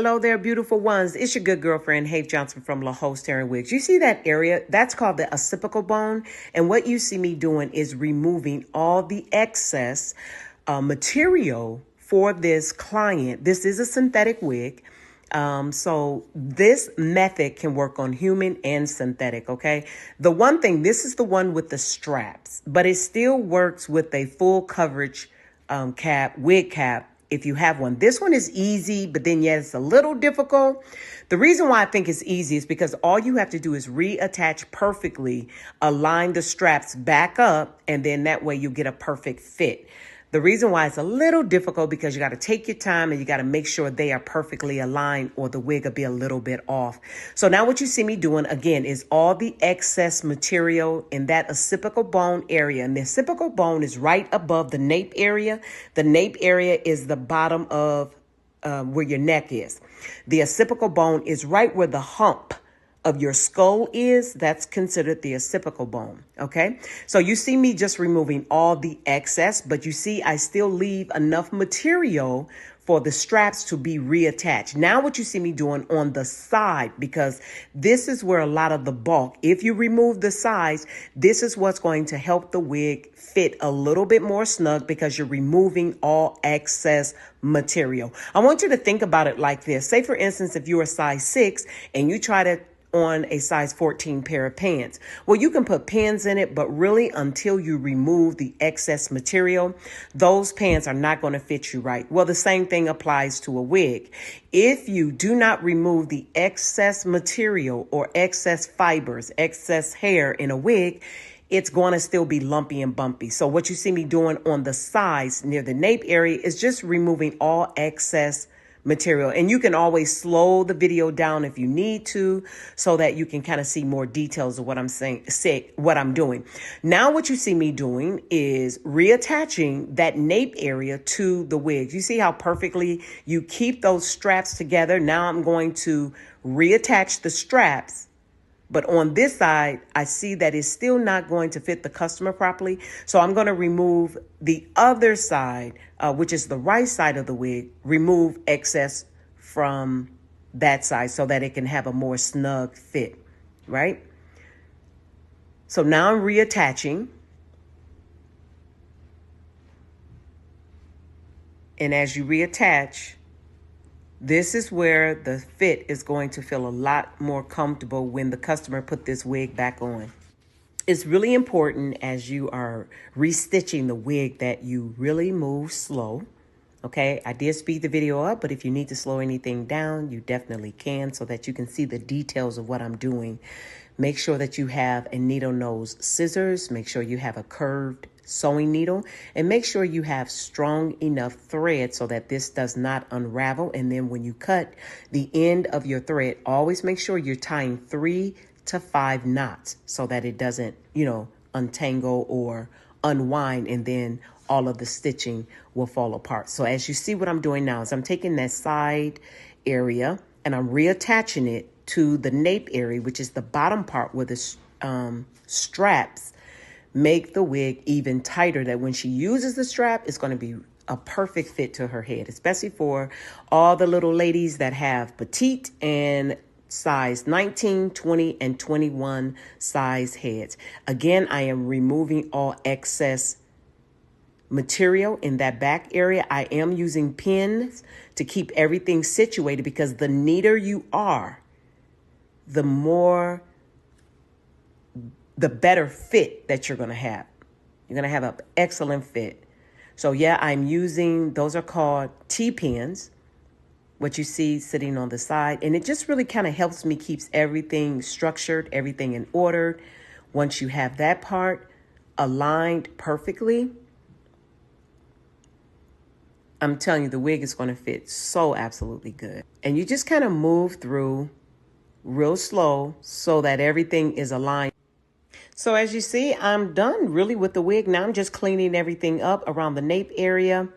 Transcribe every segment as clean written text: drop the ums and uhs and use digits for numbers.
Hello there, beautiful ones. It's your good girlfriend, Have Johnson from Lehost Hair and Wigs. You see that area? That's called the occipital bone. And what you see me doing is removing all the excess material for this client. This is a synthetic wig. So this method can work on human and synthetic, okay? The one thing, this is the one with the straps, but it still works with a full coverage wig cap, if you have one. This one is easy, but then it's a little difficult. The reason why I think it's easy is because all you have to do is reattach perfectly, align the straps back up, and then that way you get a perfect fit. The reason why it's a little difficult because you got to take your time and you got to make sure they are perfectly aligned or the wig will be a little bit off. So now what you see me doing again is all the excess material in that occipital bone area. And the occipital bone is right above the nape area. The nape area is the bottom of where your neck is. The occipital bone is right where the hump of your skull is. That's considered the occipital bone. Okay. So you see me just removing all the excess, but you see, I still leave enough material for the straps to be reattached. Now what you see me doing on the side, because this is where a lot of the bulk, if you remove the sides, this is what's going to help the wig fit a little bit more snug because you're removing all excess material. I want you to think about it like this. Say for instance, if you're a size 6 and you try to on a size 14 pair of pants. Well, you can put pins in it, but really until you remove the excess material, those pants are not going to fit you right. Well, the same thing applies to a wig. If you do not remove the excess material or excess fibers, excess hair in a wig, it's going to still be lumpy and bumpy. So what you see me doing on the sides near the nape area is just removing all excess material. And you can always slow the video down if you need to so that you can kind of see more details of what I'm what I'm doing. Now what you see me doing is reattaching that nape area to the wigs. You see how perfectly you keep those straps together. Now I'm going to reattach the straps. But on this side, I see that it's still not going to fit the customer properly. So I'm going to remove the other side, which is the right side of the wig, remove excess from that side so that it can have a more snug fit, right? So now I'm reattaching. And as you reattach, this is where the fit is going to feel a lot more comfortable when the customer put this wig back on. It's really important as you are restitching the wig that you really move slow. Okay, I did speed the video up, but if you need to slow anything down, you definitely can so that you can see the details of what I'm doing. Make sure that you have a needle nose scissors. Make sure you have a curved sewing needle and make sure you have strong enough thread so that this does not unravel. And then when you cut the end of your thread, always make sure you're tying 3 to 5 knots so that it doesn't, untangle or unwind, and then all of the stitching will fall apart. So as you see, what I'm doing now is I'm taking that side area and I'm reattaching it to the nape area, which is the bottom part where the straps make the wig even tighter, that when she uses the strap, it's going to be a perfect fit to her head, especially for all the little ladies that have petite and size 19, 20, and 21 size heads. Again, I am removing all excess material in that back area. I am using pins to keep everything situated because the neater you are, the better fit that you're going to have. You're going to have an excellent fit. So yeah, I'm using, those are called T-pins, what you see sitting on the side. And it just really kind of helps me keeps everything structured, everything in order. Once you have that part aligned perfectly, I'm telling you, the wig is going to fit so absolutely good. And you just kind of move through real slow so that everything is aligned. So as you see, I'm done really with the wig. Now I'm just cleaning everything up around the nape area.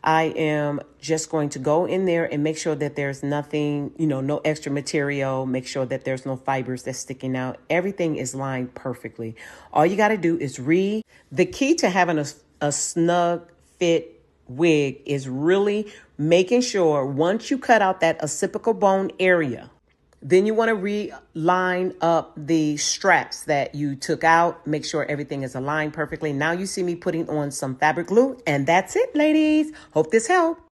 I am just going to go in there and make sure that there's nothing, no extra material. Make sure that there's no fibers that's sticking out. Everything is lined perfectly. All you got to do is the key to having a snug fit wig is really making sure once you cut out that occipital bone area, then you want to reline up the straps that you took out. Make sure everything is aligned perfectly. Now you see me putting on some fabric glue, and that's it, ladies. Hope this helped.